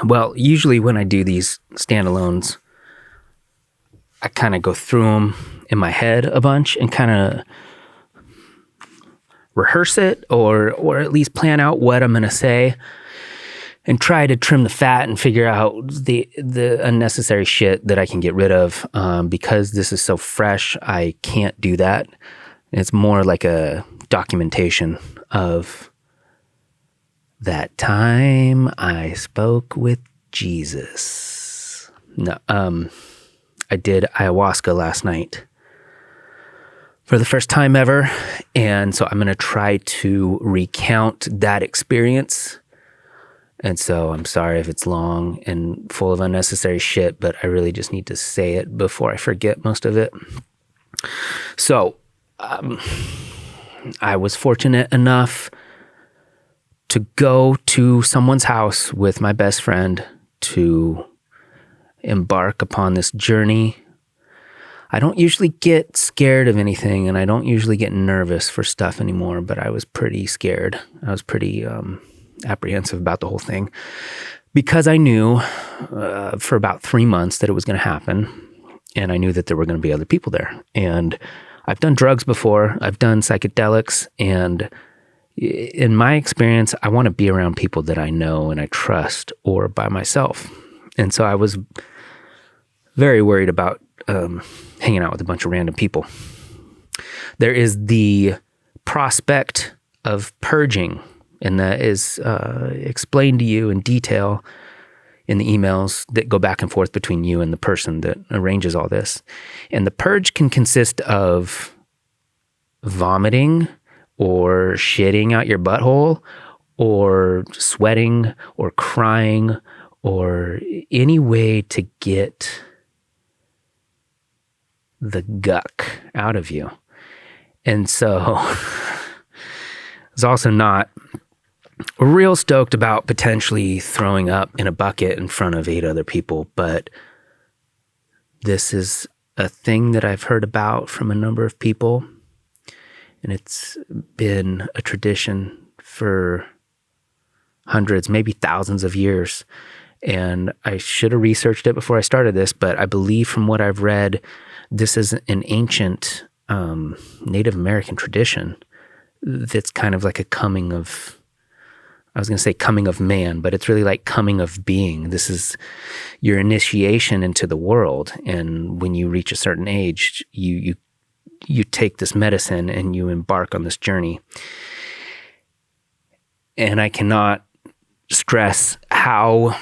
Well, usually when I do these standalones, I kind of go through them in my head a bunch and kind of rehearse it or at least plan out what I'm going to say and try to trim the fat and figure out the unnecessary shit that I can get rid of. Because this is so fresh, I can't do that. It's more like a documentation of that time I spoke with Jesus. No, I did ayahuasca last night for the first time ever. And so I'm going to try to recount that experience. And so I'm sorry if it's long and full of unnecessary shit, but I really just need to say it before I forget most of it. So I was fortunate enough to go to someone's house with my best friend to embark upon this journey. I don't usually get scared of anything, and I don't usually get nervous for stuff anymore, but I was pretty scared. I was pretty apprehensive about the whole thing because I knew for about 3 months that it was going to happen, and I knew that there were going to be other people there. And I've done drugs before. I've done psychedelics, and in my experience, I want to be around people that I know and I trust or by myself. And so I was very worried about hanging out with a bunch of random people. There is the prospect of purging, and that is explained to you in detail in the emails that go back and forth between you and the person that arranges all this. And the purge can consist of vomiting or shitting out your butthole or sweating or crying or any way to get the guck out of you. And so I was also not real stoked about potentially throwing up in a bucket in front of 8 other people, but this is a thing that I've heard about from a number of people, and it's been a tradition for hundreds, maybe thousands of years. And I should have researched it before I started this, but I believe from what I've read, this is an ancient Native American tradition that's kind of like a coming of man, but it's really like coming of being. This is your initiation into the world. And when you reach a certain age, you take this medicine and you embark on this journey. And I cannot stress how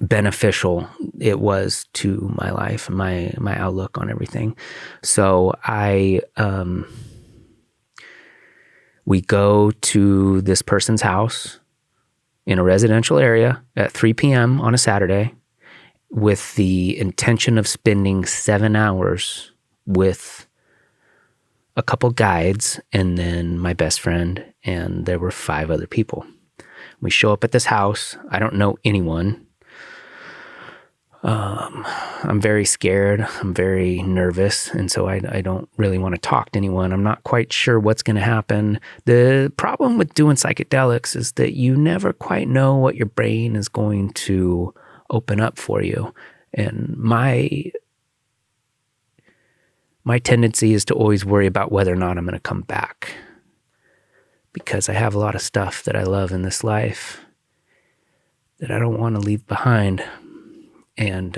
beneficial it was to my life and my outlook on everything. So we go to this person's house in a residential area at 3 p.m. on a Saturday with the intention of spending 7 hours with a couple guides and then my best friend, and there were 5 other people. We show up at this house. I don't know anyone. I'm very scared. I'm very nervous. And so I don't really want to talk to anyone. I'm not quite sure what's going to happen. The problem with doing psychedelics is that you never quite know what your brain is going to open up for you. And my tendency is to always worry about whether or not I'm going to come back, because I have a lot of stuff that I love in this life that I don't want to leave behind. And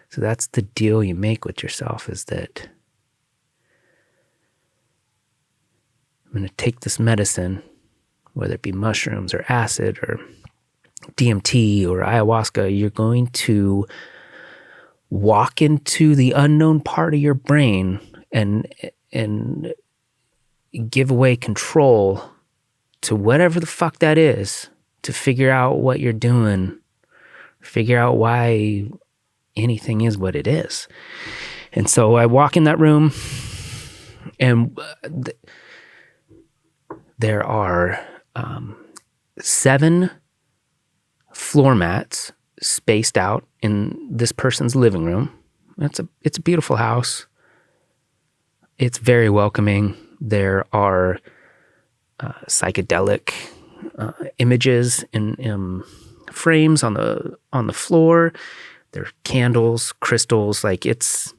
so that's the deal you make with yourself, is that I'm going to take this medicine, whether it be mushrooms or acid or DMT or ayahuasca. You're going to walk into the unknown part of your brain and give away control to whatever the fuck that is, to figure out what you're doing, figure out why anything is what it is. And so I walk in that room, and there are 7 floor mats spaced out in this person's living room. It's a beautiful house. It's very welcoming. There are psychedelic images in frames on the floor. There are candles, crystals. Like it's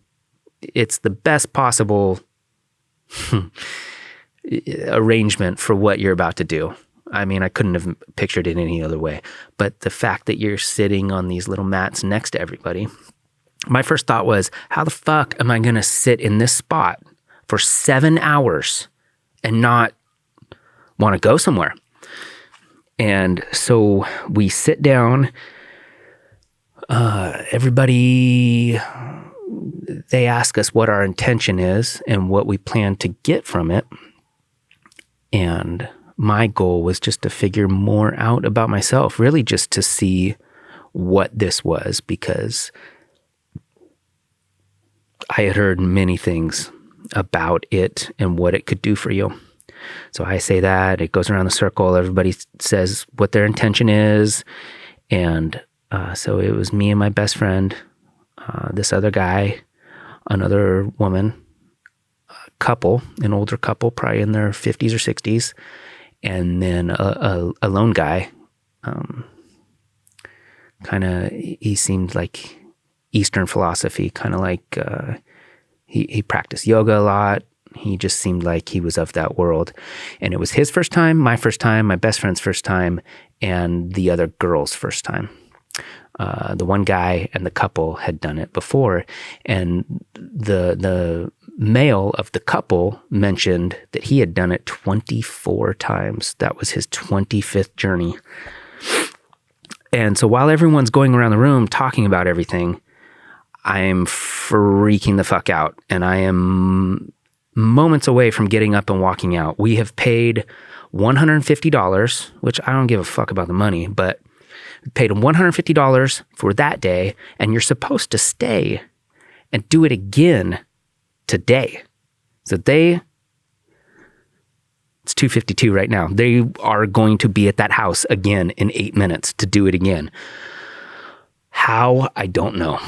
the best possible arrangement for what you're about to do. I mean, I couldn't have pictured it any other way. But the fact that you're sitting on these little mats next to everybody, my first thought was, how the fuck am I going to sit in this spot for 7 hours and not want to go somewhere? And so we sit down, everybody, they ask us what our intention is and what we plan to get from it. And my goal was just to figure more out about myself, really just to see what this was, because I had heard many things about it and what it could do for you. So I say that, it goes around the circle, everybody says what their intention is. And so it was me and my best friend, this other guy, another woman, a couple, an older couple, probably in their 50s or 60s, and then a lone guy. Kind of, he seemed like Eastern philosophy, kind of like he practiced yoga a lot. He just seemed like he was of that world. And it was his first time, my best friend's first time, and the other girl's first time. The one guy and the couple had done it before. And the male of the couple mentioned that he had done it 24 times. That was his 25th journey. And so while everyone's going around the room talking about everything, I am freaking the fuck out. And I am moments away from getting up and walking out. We have paid $150, which I don't give a fuck about the money, but we paid $150 for that day, and you're supposed to stay and do it again today. So it's 2:52 right now. They are going to be at that house again in 8 minutes to do it again. How? I don't know.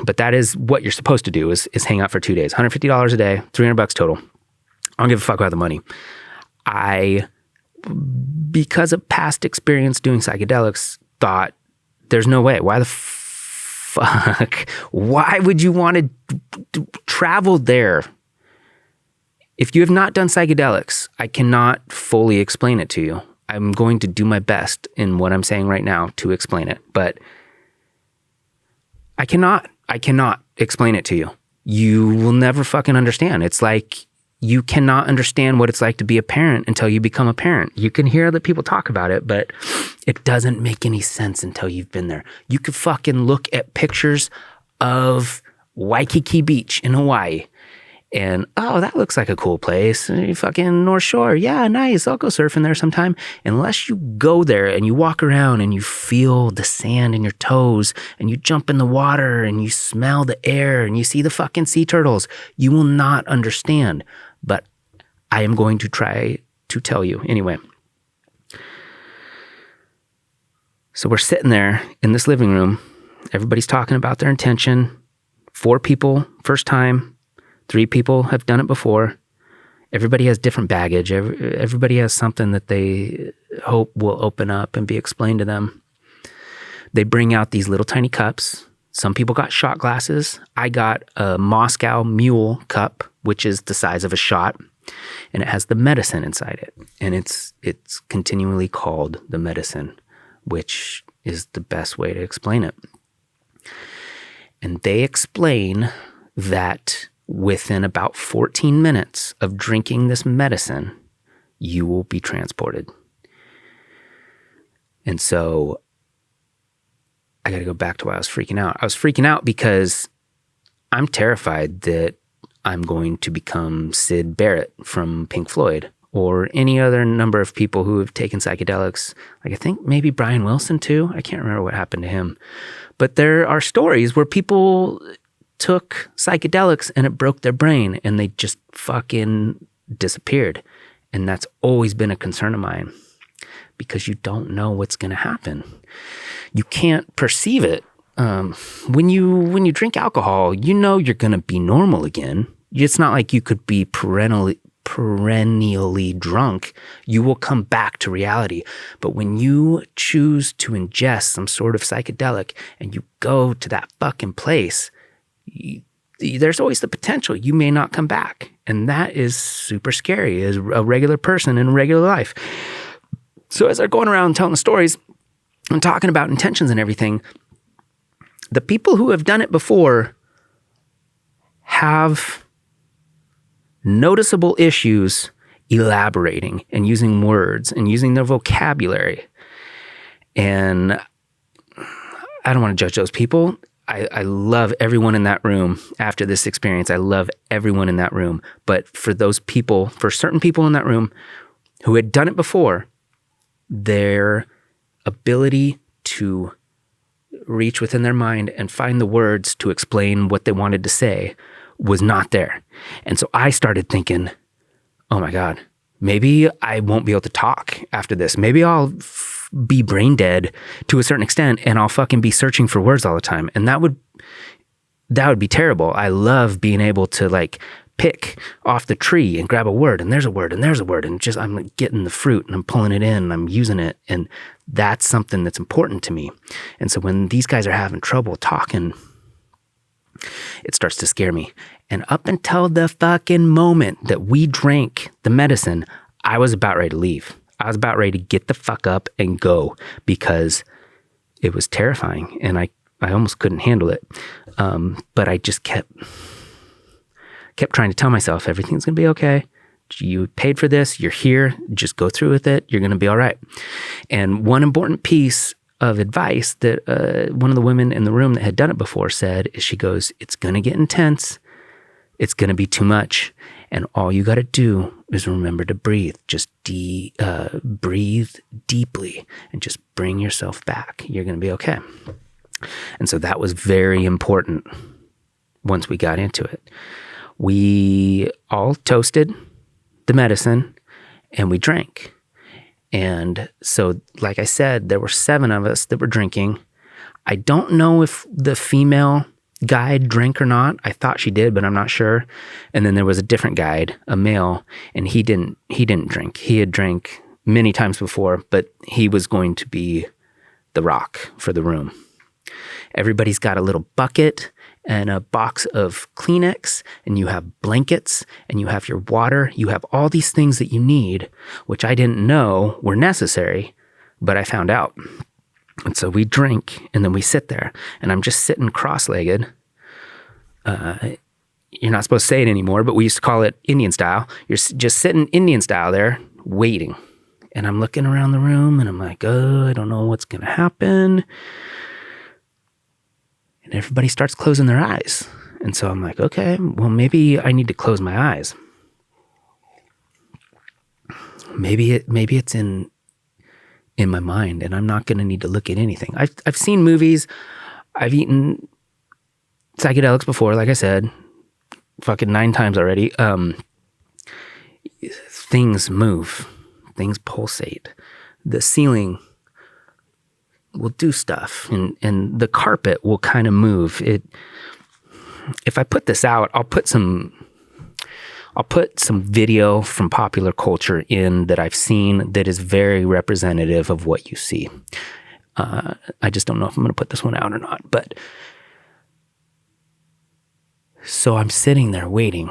But that is what you're supposed to do is hang out for 2 days. $150 a day, $300 total. I don't give a fuck about the money. Because of past experience doing psychedelics, thought there's no way. Why the fuck? Why would you want to travel there? If you have not done psychedelics, I cannot fully explain it to you. I'm going to do my best in what I'm saying right now to explain it, but I cannot explain it to you. You will never fucking understand. It's like you cannot understand what it's like to be a parent until you become a parent. You can hear other people talk about it, but it doesn't make any sense until you've been there. You could fucking look at pictures of Waikiki Beach in Hawaii and, oh, that looks like a cool place. Fucking North Shore. Yeah, nice. I'll go surfing there sometime. Unless you go there and you walk around and you feel the sand in your toes and you jump in the water and you smell the air and you see the fucking sea turtles, you will not understand. But I am going to try to tell you anyway. So we're sitting there in this living room. Everybody's talking about their intention. 4 people, first time. 3 people have done it before. Everybody has different baggage. Everybody has something that they hope will open up and be explained to them. They bring out these little tiny cups. Some people got shot glasses. I got a Moscow Mule cup, which is the size of a shot, and it has the medicine inside it. And it's continually called the medicine, which is the best way to explain it. And they explain that within about 14 minutes of drinking this medicine, you will be transported. And so I got to go back to why I was freaking out. I was freaking out because I'm terrified that I'm going to become Syd Barrett from Pink Floyd or any other number of people who have taken psychedelics. Like I think maybe Brian Wilson too. I can't remember what happened to him. But there are stories where people took psychedelics and it broke their brain and they just fucking disappeared. And that's always been a concern of mine because you don't know what's going to happen. You can't perceive it. When you drink alcohol, you know you're going to be normal again. It's not like you could be perennially drunk, you will come back to reality. But when you choose to ingest some sort of psychedelic and you go to that fucking place, there's always the potential you may not come back. And that is super scary as a regular person in regular life. So as they're going around telling the stories and talking about intentions and everything, the people who have done it before have noticeable issues elaborating and using words and using their vocabulary. And I don't want to judge those people. I love everyone in that room after this experience. I love everyone in that room. But for those people, for certain people in that room who had done it before, their ability to reach within their mind and find the words to explain what they wanted to say was not there. And so I started thinking, oh my God, maybe I won't be able to talk after this. Maybe I'll be brain dead to a certain extent and I'll fucking be searching for words all the time. And that would be terrible. I love being able to like pick off the tree and grab a word and there's a word and there's a word and just I'm getting the fruit and I'm pulling it in and I'm using it. And that's something that's important to me. And so when these guys are having trouble talking, it starts to scare me. And up until the fucking moment that we drank the medicine, I was about ready to leave. I was about ready to get the fuck up and go because it was terrifying and I almost couldn't handle it. But I just kept trying to tell myself, everything's going to be okay. You paid for this. You're here. Just go through with it. You're going to be all right. And one important piece of advice that one of the women in the room that had done it before said is she goes, it's going to get intense. It's going to be too much. And all you got to do is remember to breathe. Just breathe deeply and just bring yourself back. You're going to be okay. And so that was very important once we got into it. We all toasted the medicine and we drank. And so, like I said, there were 7 of us that were drinking. I don't know if the female guide drank or not. I thought she did, but I'm not sure. And then there was a different guide, a male, and he didn't drink. He had drank many times before, but he was going to be the rock for the room. Everybody's got a little bucket and a box of Kleenex, and you have blankets, and you have your water. You have all these things that you need, which I didn't know were necessary, but I found out. And so we drink, and then we sit there, and I'm just sitting cross-legged. You're not supposed to say it anymore, but we used to call it Indian style. You're just sitting Indian style there, waiting. And I'm looking around the room, and I'm like, oh, I don't know what's going to happen. And everybody starts closing their eyes. And so I'm like, okay, well, maybe I need to close my eyes. Maybe it's in my mind, and I'm not going to need to look at anything. I've seen movies. I've eaten psychedelics before, like I said, fucking 9 times already. Things move. Things pulsate. The ceiling will do stuff, and the carpet will kind of move. If I put this out, I'll put some video from popular culture in that I've seen that is very representative of what you see. I just don't know if I'm going to put this one out or not. But so I'm sitting there waiting,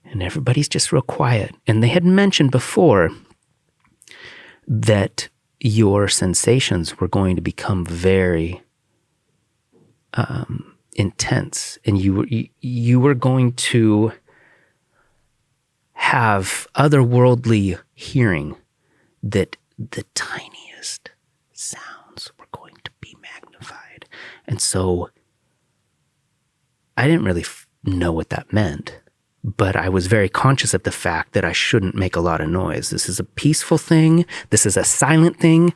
and everybody's just real quiet. And they had mentioned before that your sensations were going to become very intense, and you were going to have otherworldly hearing, that the tiniest sounds were going to be magnified. And so I didn't really know what that meant, but I was very conscious of the fact that I shouldn't make a lot of noise. This is a peaceful thing. This is a silent thing.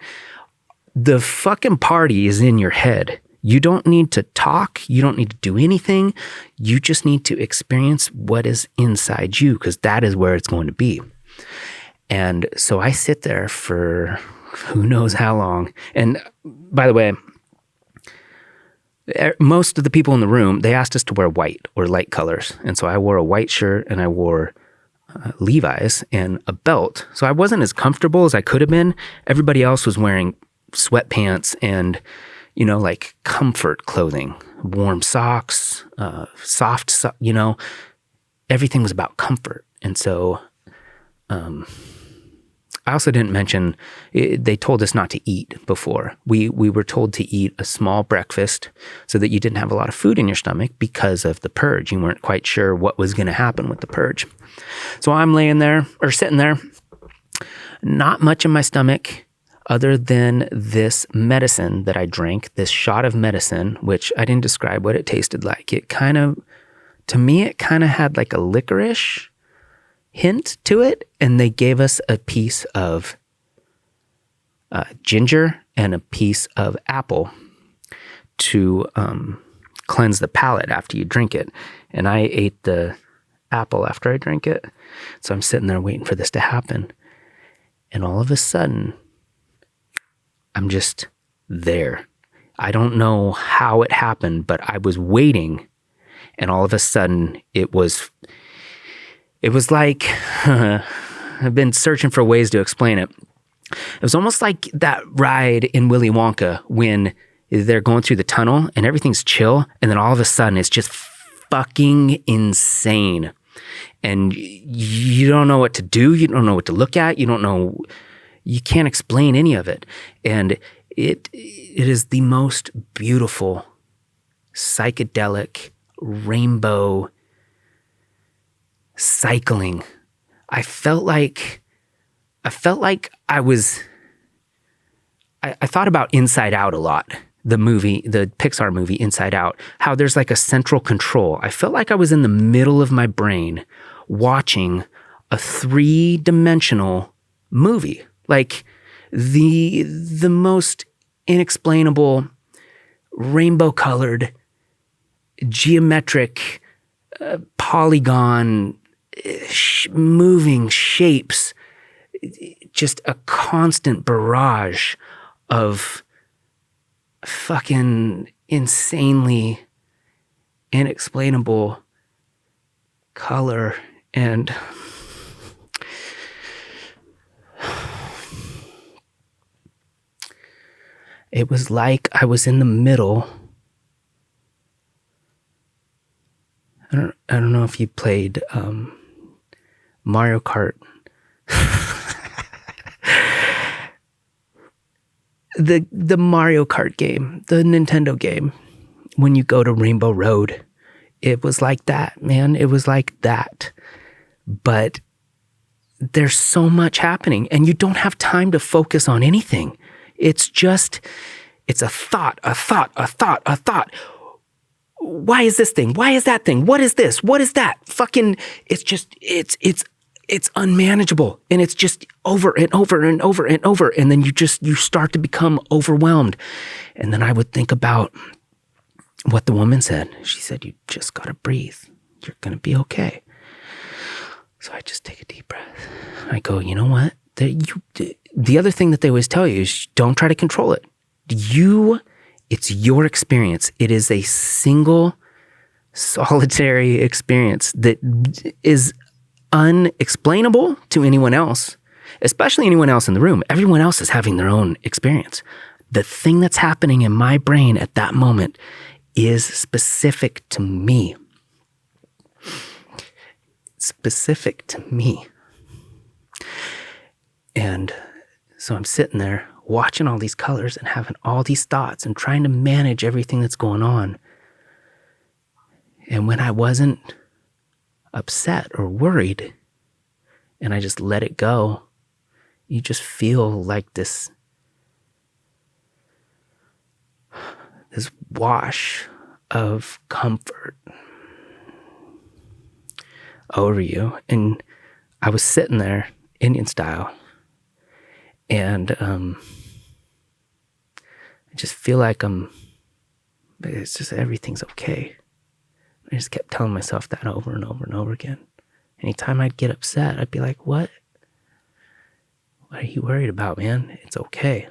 The fucking party is in your head. You don't need to talk. You don't need to do anything. You just need to experience what is inside you, because that is where it's going to be. And so I sit there for who knows how long. And by the way, most of the people in the room, they asked us to wear white or light colors. And so I wore a white shirt and I wore Levi's and a belt. So I wasn't as comfortable as I could have been. Everybody else was wearing sweatpants and, like comfort clothing, warm socks, everything was about comfort. And so, I also didn't mention, they told us not to eat before. We were told to eat a small breakfast so that you didn't have a lot of food in your stomach because of the purge. You weren't quite sure what was going to happen with the purge. So I'm sitting there, not much in my stomach other than this medicine that I drank, this shot of medicine, which I didn't describe what it tasted like. To me, it kind of had like a licorice hint to it, and they gave us a piece of ginger and a piece of apple to cleanse the palate after you drink it. And I ate the apple after I drank it. So I'm sitting there waiting for this to happen. And all of a sudden, I'm just there. I don't know how it happened, but I was waiting, and all of a sudden it was like, I've been searching for ways to explain it. It was almost like that ride in Willy Wonka when they're going through the tunnel and everything's chill, and then all of a sudden it's just fucking insane. And you don't know what to do. You don't know what to look at. You can't explain any of it. And it is the most beautiful, psychedelic, rainbow cycling. I felt like I thought about Inside Out a lot, the Pixar movie Inside Out, how there's like a central control. I felt like I was in the middle of my brain watching a 3-dimensional movie, like the most inexplainable, rainbow-colored, geometric, polygon, moving shapes, just a constant barrage of fucking insanely inexplainable color. And it was like I was in the middle. I don't know if you played Mario Kart. The Mario Kart game, the Nintendo game, when you go to Rainbow Road, it was like that, man. It was like that. But there's so much happening, and you don't have time to focus on anything. It's a thought. Why is this thing? Why is that thing? What is this? What is that? Fucking, it's unmanageable, and it's just over and over and over and over. And then you start to become overwhelmed. And then I would think about what the woman said. She said, you just got to breathe. You're going to be okay. So I just take a deep breath. I go, you know what? The other thing that they always tell you is don't try to control it. It's your experience. It is a single, solitary experience that is unexplainable to anyone else, especially anyone else in the room. Everyone else is having their own experience. The thing that's happening in my brain at that moment is specific to me. Specific to me. And so I'm sitting there watching all these colors and having all these thoughts and trying to manage everything that's going on. And when I wasn't upset or worried and I just let it go, you just feel like this wash of comfort over you. And I was sitting there Indian style, and I just feel like it's just everything's okay. I just kept telling myself that over and over and over again. Anytime I'd get upset, I'd be like, what are you worried about, man? It's okay.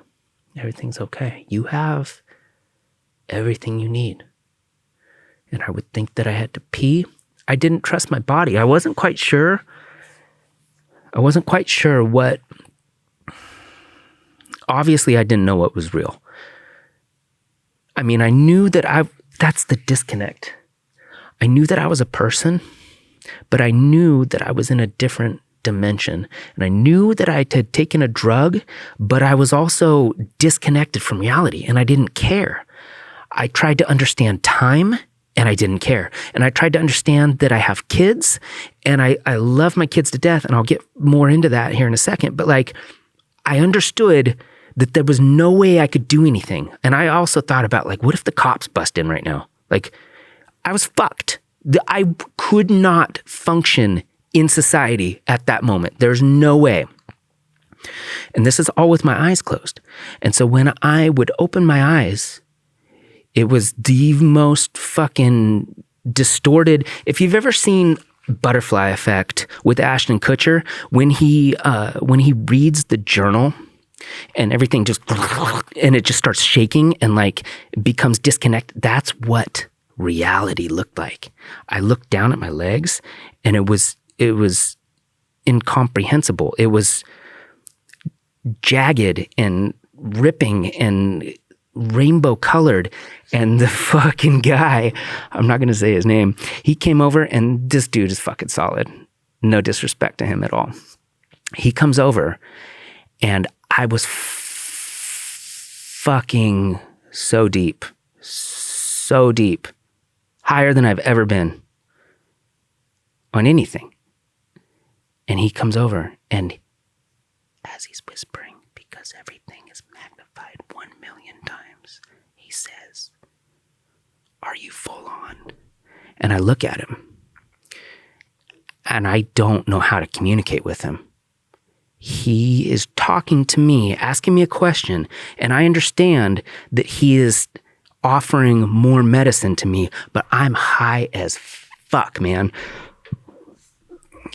Everything's okay. You have everything you need. And I would think that I had to pee. I didn't trust my body. I wasn't quite sure what, obviously I didn't know what was real. I mean, I knew that that's the disconnect. I knew that I was a person, but I knew that I was in a different dimension. And I knew that I had taken a drug, but I was also disconnected from reality and I didn't care. I tried to understand time and I didn't care. And I tried to understand that I have kids and I love my kids to death. And I'll get more into that here in a second. But like, I understood that there was no way I could do anything. And I also thought about like, what if the cops bust in right now? Like, I was fucked. I could not function in society at that moment. There's no way. And this is all with my eyes closed. And so when I would open my eyes, it was the most fucking distorted. If you've ever seen Butterfly Effect with Ashton Kutcher, when he reads the journal and everything and it just starts shaking and like becomes disconnected, that's what reality looked like. I looked down at my legs and it was incomprehensible. It was jagged and ripping and rainbow colored. And the fucking guy, I'm not going to say his name, he came over and this dude is fucking solid. No disrespect to him at all. He comes over and I was fucking so deep, higher than I've ever been on anything. And he comes over and as he's whispering, because everything is magnified 1 million times, he says, "Are you full on?" And I look at him and I don't know how to communicate with him. He is talking to me, asking me a question, and I understand that he is offering more medicine to me, but I'm high as fuck, man.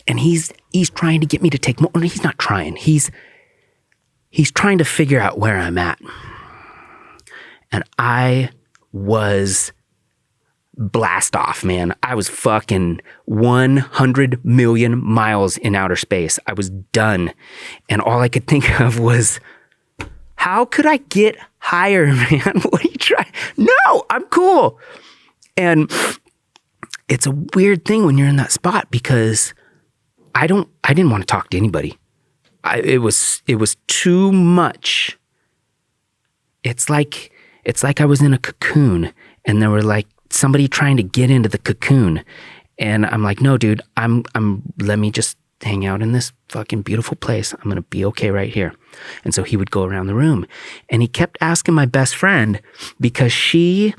And he's trying to get me to take more. He's not trying. He's trying to figure out where I'm at. And I was blast off, man. I was fucking 100 million miles in outer space. I was done. And all I could think of was, how could I get higher, man? What are you trying? No, I'm cool. And it's a weird thing when you're in that spot because I didn't want to talk to anybody. It was too much. It's like I was in a cocoon and there were like somebody trying to get into the cocoon. And I'm like, no, dude, let me just hang out in this fucking beautiful place. I'm going to be okay right here. And so he would go around the room and he kept asking my best friend because she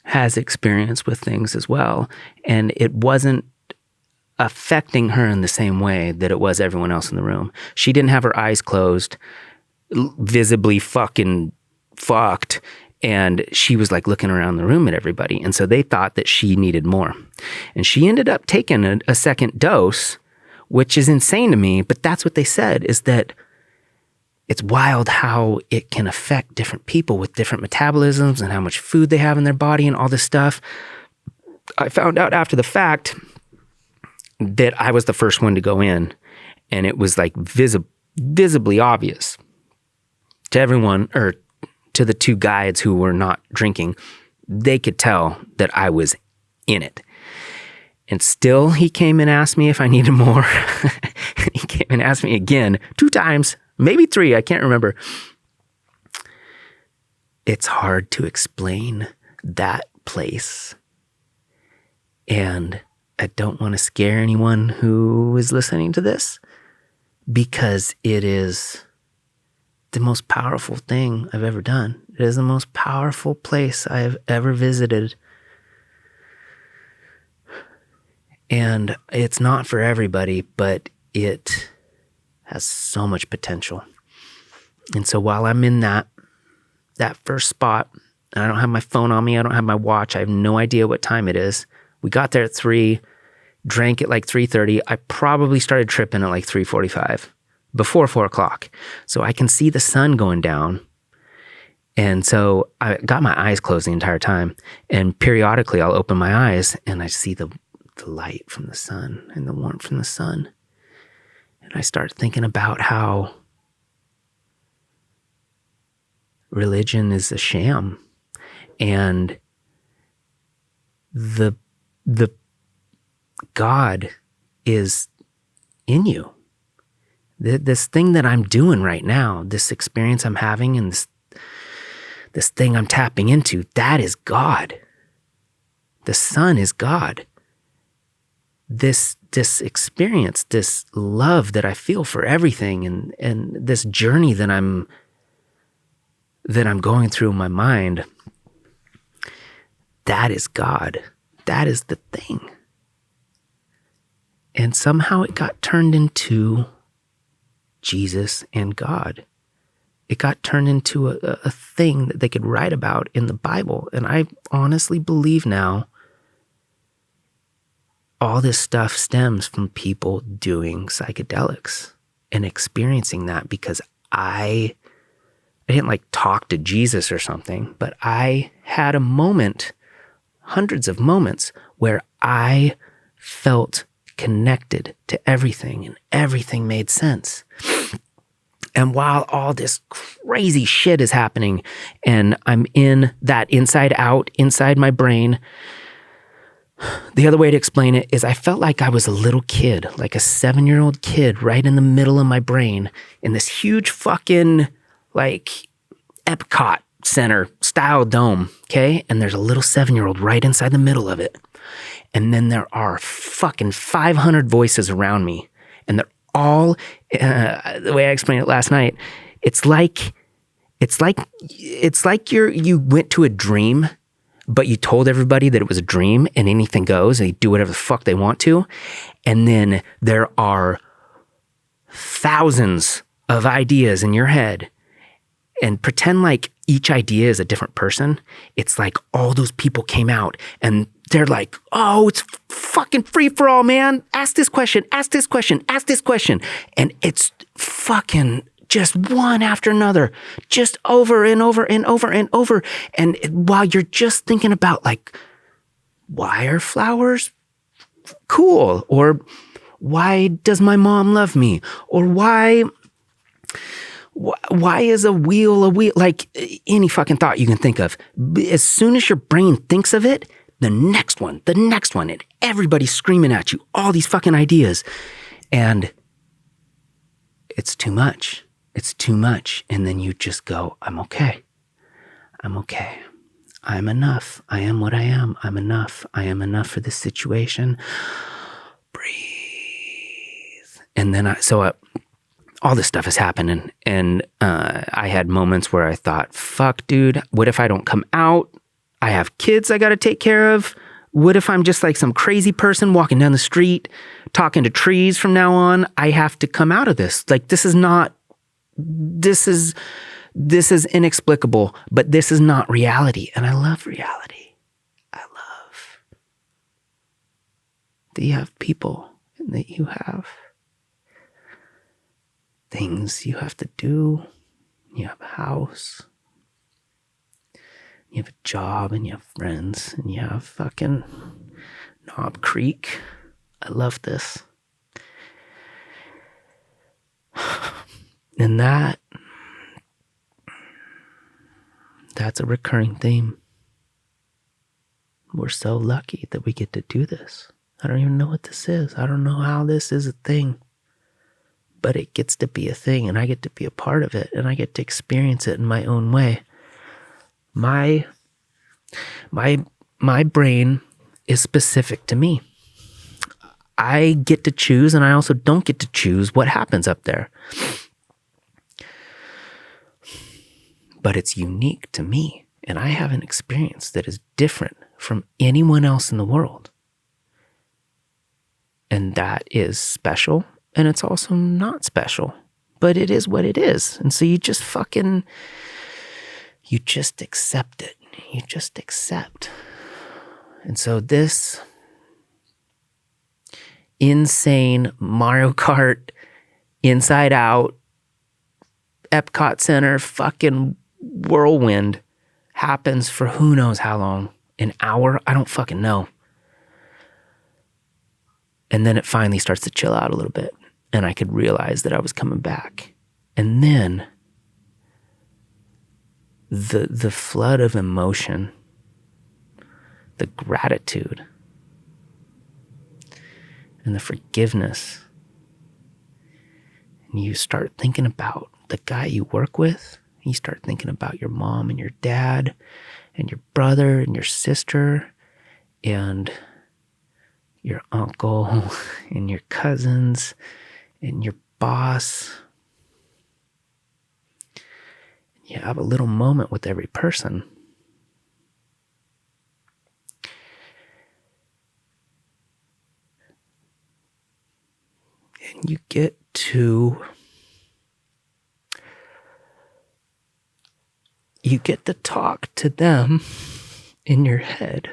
has experience with things as well. And it wasn't affecting her in the same way that it was everyone else in the room. She didn't have her eyes closed, visibly fucking fucked. And she was like looking around the room at everybody. And so they thought that she needed more. And she ended up taking a second dose, which is insane to me. But that's what they said, is that it's wild how it can affect different people with different metabolisms and how much food they have in their body and all this stuff. I found out after the fact that I was the first one to go in, and it was like visibly obvious to everyone, or to the two guides who were not drinking. They could tell that I was in it. And still, he came and asked me if I needed more. He came and asked me again 2 times, maybe 3, I can't remember. It's hard to explain that place. And I don't want to scare anyone who is listening to this, because it is the most powerful thing I've ever done. It is the most powerful place I have ever visited. And it's not for everybody, but it has so much potential. And so while I'm in that first spot, and I don't have my phone on me, I don't have my watch, I have no idea what time it is. We got there at 3, drank at like 3:30. I probably started tripping at like 3:45. before 4 o'clock. So I can see the sun going down. And so I got my eyes closed the entire time. And periodically I'll open my eyes and I see the light from the sun and the warmth from the sun. And I start thinking about how religion is a sham. And the God is in you. This thing that I'm doing right now, this experience I'm having and this thing I'm tapping into, that is God. The sun is God. This experience, this love that I feel for everything and this journey that I'm going through in my mind, that is God. That is the thing. And somehow it got turned into Jesus and God. It got turned into a thing that they could write about in the Bible. And I honestly believe now all this stuff stems from people doing psychedelics and experiencing that, because I didn't like talk to Jesus or something, but I had a moment, hundreds of moments, where I felt connected to everything and everything made sense. And while all this crazy shit is happening and I'm in that inside out, inside my brain, the other way to explain it is I felt like I was a little kid, like a 7-year-old kid right in the middle of my brain in this huge fucking like Epcot Center style dome, okay? And there's a little 7-year-old right inside the middle of it. And then there are fucking 500 voices around me. And they're all, the way I explained it last night, it's like you went to a dream, but you told everybody that it was a dream and anything goes and they do whatever the fuck they want to. And then there are thousands of ideas in your head, and pretend like each idea is a different person. It's like all those people came out and they're like, oh, it's fucking free for all, man. Ask this question, ask this question, ask this question. And it's fucking just one after another, just over and over and over and over. And while you're just thinking about like, why are flowers cool? Or why does my mom love me? Or why is a wheel a wheel? Like any fucking thought you can think of. As soon as your brain thinks of it, the next one, and everybody's screaming at you, all these fucking ideas. And it's too much. It's too much. And then you just go, I'm okay. I'm okay. I'm enough. I am what I am. I'm enough. I am enough for this situation. Breathe. And then all this stuff is happening. And I had moments where I thought, fuck, dude, what if I don't come out? I have kids I got to take care of. What if I'm just like some crazy person walking down the street, talking to trees from now on? I have to come out of this. Like, this is inexplicable, but this is not reality. And I love reality. I love that you have people and that you have things you have to do. You have a house. You have a job and you have friends and you have fucking Knob Creek. I love this. And that's a recurring theme. We're so lucky that we get to do this. I don't even know what this is. I don't know how this is a thing. But it gets to be a thing and I get to be a part of it and I get to experience it in my own way. My brain is specific to me. I get to choose, and I also don't get to choose what happens up there. But it's unique to me, and I have an experience that is different from anyone else in the world. And that is special, and it's also not special, but it is what it is. And so you just accept it. You just accept. And so this insane Mario Kart Inside Out, Epcot Center, fucking whirlwind happens for who knows how long. An hour? I don't fucking know. And then it finally starts to chill out a little bit. And I could realize that I was coming back. And then the flood of emotion, the gratitude, and the forgiveness. And you start thinking about the guy you work with. You start thinking about your mom and your dad and your brother and your sister and your uncle and your cousins and your boss. You have a little moment with every person. And you get to talk to them in your head.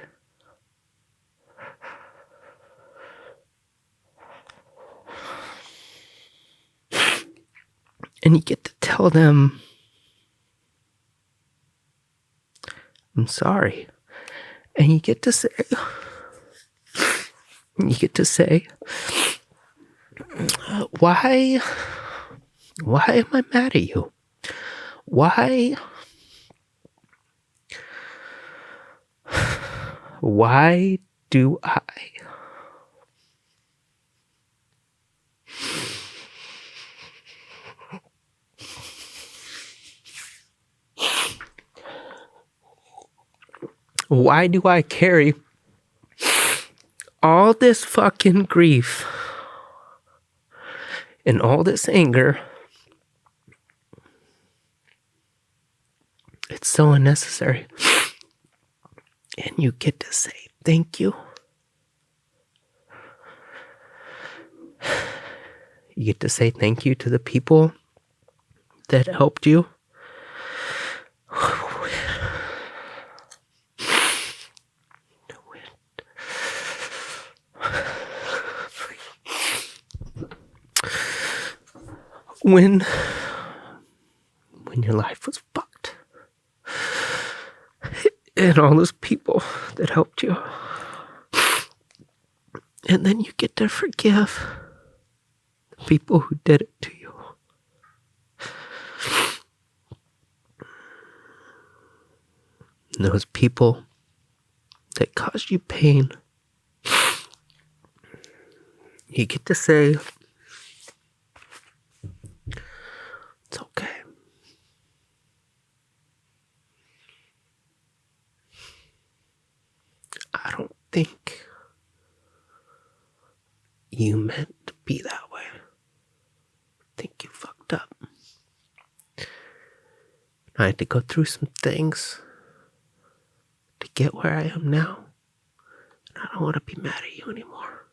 And you get to tell them, I'm sorry. And you get to say, why am I mad at you? Why do I? Why do I carry all this fucking grief and all this anger? It's so unnecessary. And you get to say thank you. You get to say thank you to the people that helped you. When your life was fucked. And all those people that helped you. And then you get to forgive the people who did it to you. And those people that caused you pain. You get to say, it's okay. I don't think you meant to be that way. I think you fucked up. I had to go through some things to get where I am now. And I don't want to be mad at you anymore.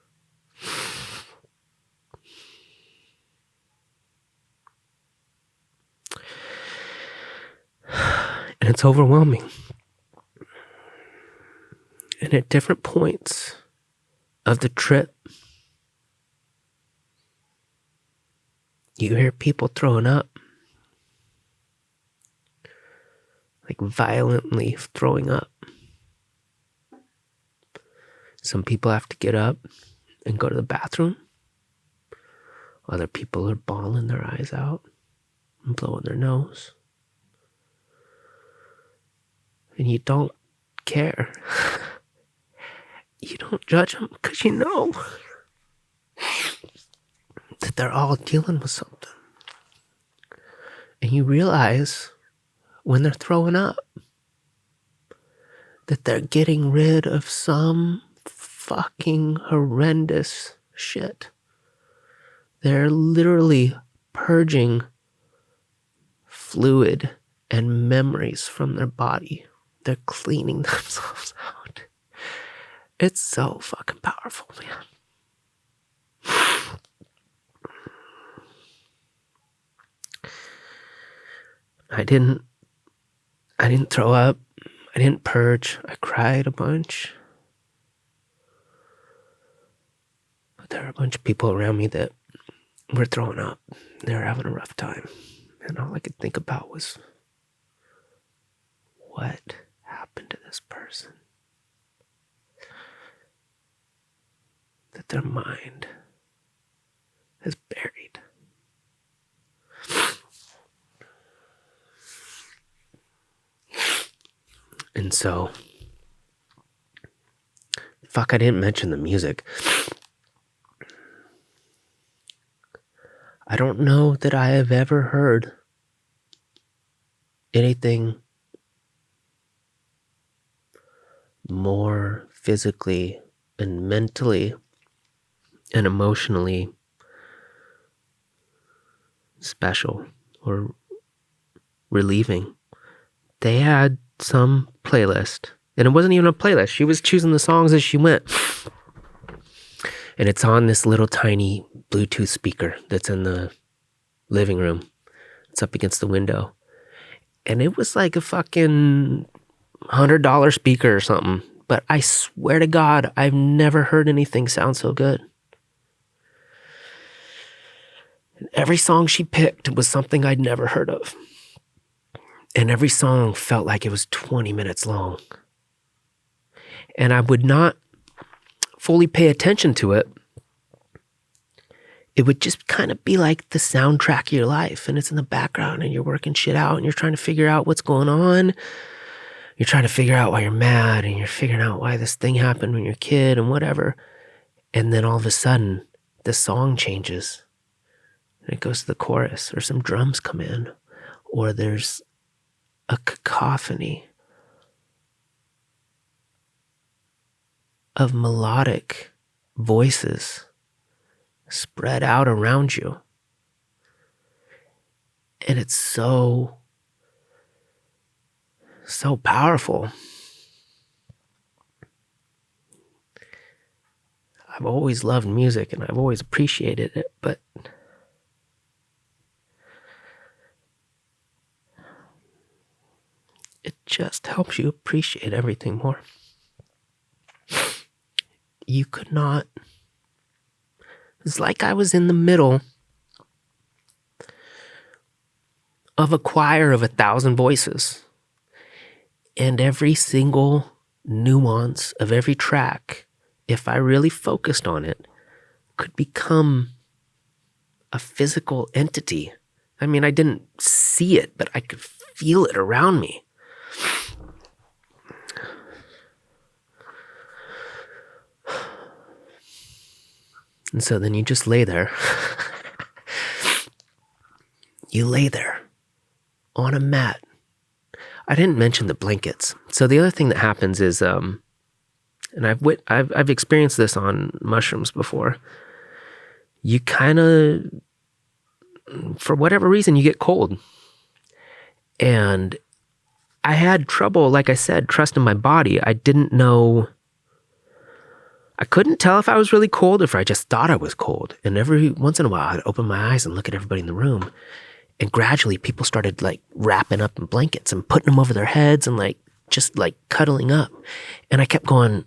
And it's overwhelming. And at different points of the trip, you hear people throwing up. Like violently throwing up. Some people have to get up and go to the bathroom. Other people are bawling their eyes out and blowing their nose. And you don't care. You don't judge them because you know that they're all dealing with something. And you realize when they're throwing up that they're getting rid of some fucking horrendous shit. They're literally purging fluid and memories from their body. They're cleaning themselves out. It's so fucking powerful, man. I didn't throw up. I didn't purge. I cried a bunch. But there were a bunch of people around me that were throwing up. They were having a rough time. And all I could think about was, what happened to this person? That their mind is buried. And so, fuck, I didn't mention the music. I don't know that I have ever heard anything more physically and mentally and emotionally special or relieving. They had some playlist, and it wasn't even a playlist. She was choosing the songs as she went. And it's on this little tiny Bluetooth speaker that's in the living room. It's up against the window. And it was like a fucking $100 speaker or something. But I swear to God, I've never heard anything sound so good. And every song she picked was something I'd never heard of. And every song felt like it was 20 minutes long. And I would not fully pay attention to it. It would just kind of be like the soundtrack of your life, and it's in the background, and you're working shit out, and you're trying to figure out what's going on. You're trying to figure out why you're mad, and you're figuring out why this thing happened when you're a kid and whatever. And then all of a sudden, the song changes, and it goes to the chorus, or some drums come in, or there's a cacophony of melodic voices spread out around you. And it's so powerful. I've always loved music and I've always appreciated it, but it just helps you appreciate everything more. You could not. It's like I was in the middle of a choir of 1,000 voices. And every single nuance of every track, if I really focused on it, could become a physical entity. I mean, I didn't see it, but I could feel it around me. And so then you just lay there. You lay there on a mat. I didn't mention the blankets. So the other thing that happens is, and I've experienced this on mushrooms before. You kind of, for whatever reason, you get cold. And I had trouble, like I said, trusting my body. I didn't know. I couldn't tell if I was really cold or if I just thought I was cold. And every once in a while, I'd open my eyes and look at everybody in the room. And gradually, people started like wrapping up in blankets and putting them over their heads and like just like cuddling up. And I kept going,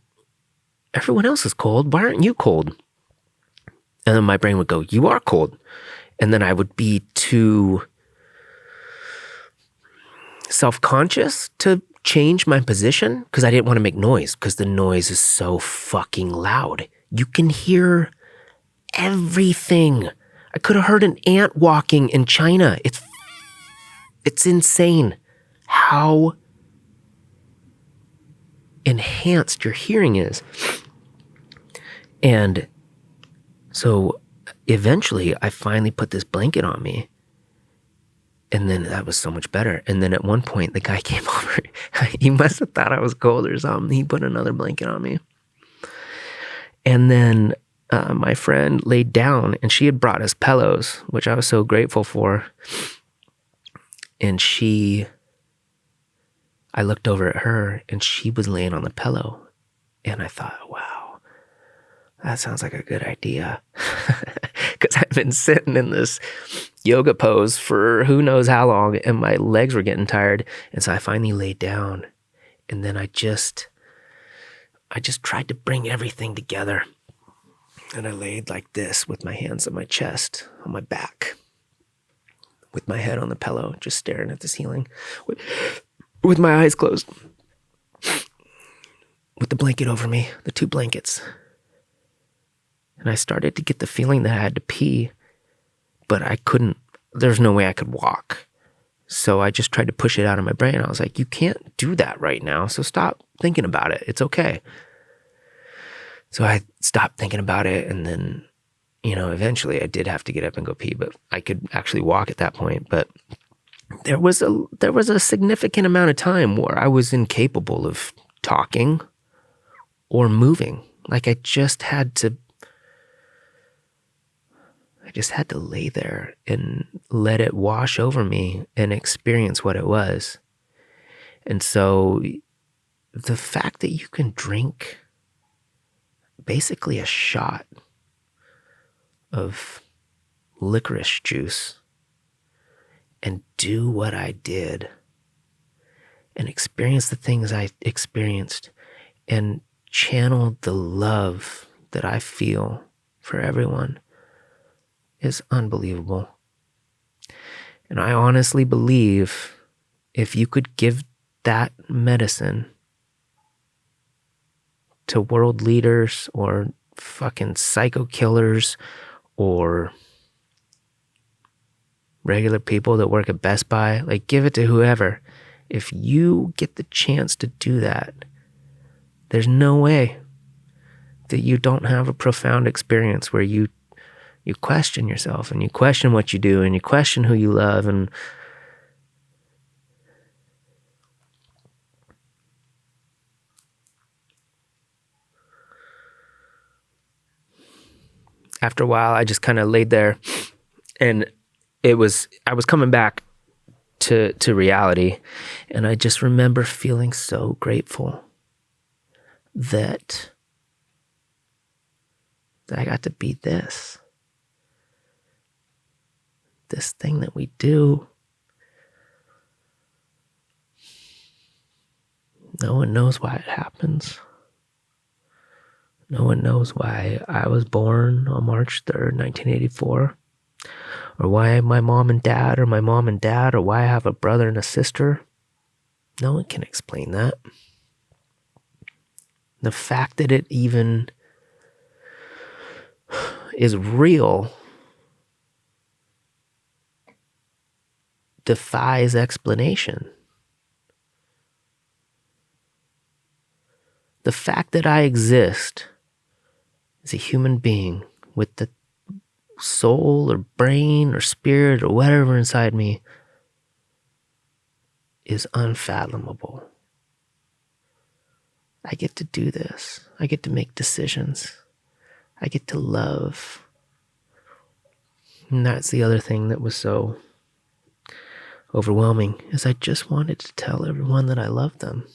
everyone else is cold. Why aren't you cold? And then my brain would go, you are cold. And then I would be too self-conscious to change my position because I didn't want to make noise because the noise is so fucking loud. You can hear everything. I could have heard an ant walking in China. It's insane how enhanced your hearing is. And so eventually I finally put this blanket on me. And then that was so much better. And then at one point, the guy came over. He must have thought I was cold or something. He put another blanket on me. And then my friend laid down, and she had brought us pillows, which I was so grateful for. And I looked over at her, and she was laying on the pillow. And I thought, wow, that sounds like a good idea. Because I've been sitting in this yoga pose for who knows how long, and my legs were getting tired. And so I finally laid down, and then I just tried to bring everything together. And I laid like this with my hands on my chest, on my back, with my head on the pillow, just staring at the ceiling, with my eyes closed, with the blanket over me, the 2 blankets. And I started to get the feeling that I had to pee, but I couldn't, there's no way I could walk. So I just tried to push it out of my brain. I was like, you can't do that right now, so stop thinking about it. It's okay. So I stopped thinking about it, and then, eventually I did have to get up and go pee, but I could actually walk at that point. But there was a significant amount of time where I was incapable of talking or moving. Like I just had to lay there and let it wash over me and experience what it was. And so the fact that you can drink basically a shot of licorice juice and do what I did and experience the things I experienced and channel the love that I feel for everyone is unbelievable. And I honestly believe if you could give that medicine to world leaders or fucking psycho killers or regular people that work at Best Buy, like give it to whoever. If you get the chance to do that, there's no way that you don't have a profound experience where you question yourself and you question what you do and you question who you love. And after a while, I just kind of laid there, and I was coming back to reality, and I just remember feeling so grateful that I got to be this thing that we do. No one knows why it happens. No one knows why I was born on March 3rd, 1984, or why my mom and dad, or why I have a brother and a sister. No one can explain that. The fact that it even is real defies explanation. The fact that I exist as a human being with the soul or brain or spirit or whatever inside me is unfathomable. I get to do this. I get to make decisions. I get to love. And that's the other thing that was so overwhelming, is I just wanted to tell everyone that I love them.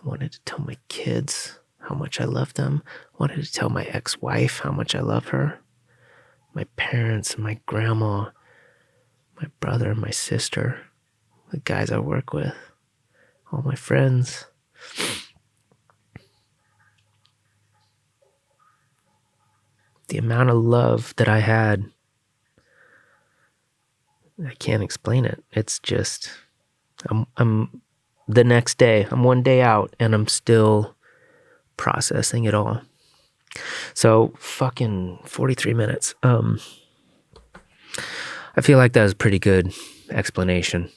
I wanted to tell my kids how much I love them. I wanted to tell my ex-wife how much I love her. My parents, my grandma, my brother, my sister, the guys I work with, all my friends. The amount of love that I had, I can't explain it. It's just, I'm the next day, I'm one day out, and I'm still processing it all. So fucking 43 minutes. I feel like that was a pretty good explanation.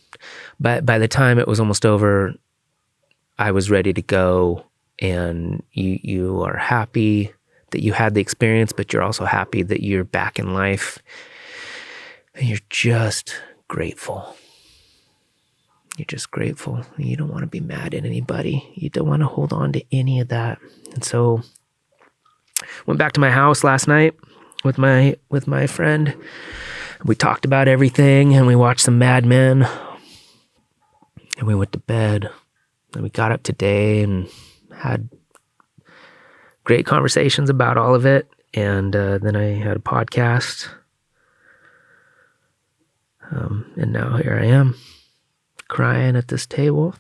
But by the time it was almost over, I was ready to go, and you are happy that you had the experience, but you're also happy that you're back in life, and you're just grateful. You're just grateful. You don't want to be mad at anybody. You don't want to hold on to any of that. And so went back to my house last night with my friend. We talked about everything, and we watched some Mad Men, and we went to bed, and we got up today and had great conversations about all of it. And then I had a podcast. And now here I am, crying at this table,